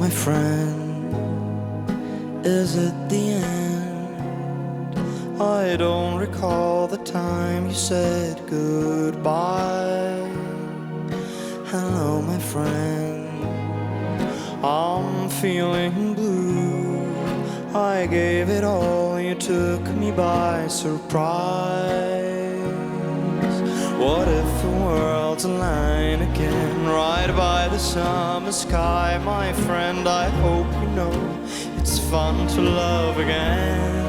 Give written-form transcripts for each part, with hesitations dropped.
my friend, is it the end? I don't recall the time you said goodbye. Hello, my friend, I'm feeling blue. I gave it all, you took me by surprise. What if the world's aligned again, right by the summer sky? My friend, I hope you know it's fun to love again.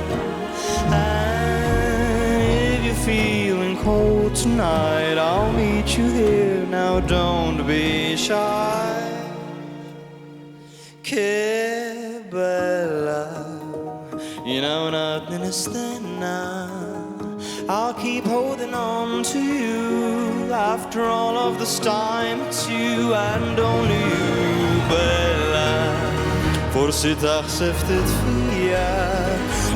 And if you're feeling cold tonight, I'll meet you here. Now don't be shy. Che bella, you know nothing is nistenna. I'll keep holding on to you. After all of this time, it's you and only you, bella. Forsi taħseb ftit fija.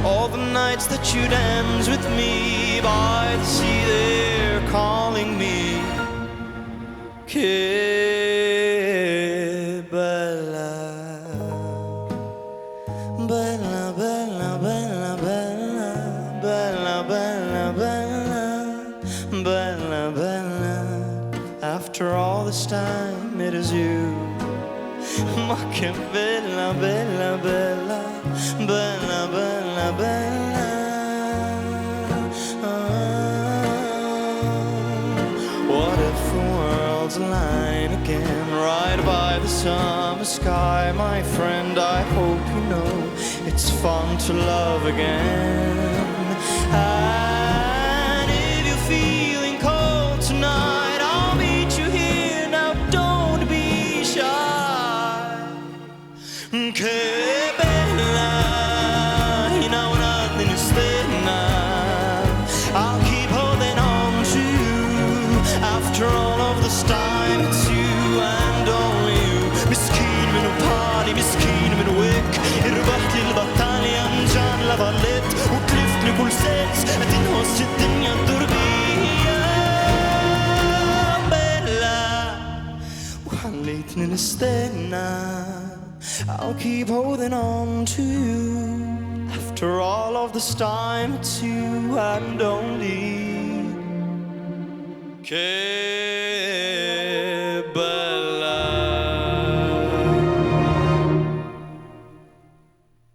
All the nights that you dance with me by the sea, they're calling me. Che bella, bella, bella, bella, bella, bella, bella, bella, bella, bella. After all this time, it is you. Ma che bella, bella, bella, bella, bella, bella. What if the world's aligned again, right by the summer sky? My friend, I hope you know it's fun to love again. And if you're feeling cold tonight, I'll meet you here. Now don't be shy. Che bella, you know nothing is nistenna. I'll keep holding on to you. After all of this time, it's you and only you. Miskin min party, miskin min wick. Irbaħt li l-battalja nġan la vallet. U tlift li kull sens, għed inħoss id-dinja d-durbija. Bella, u ħallejtni nistenna. I'll keep holding on to you. After all of this time, it's you and only. Che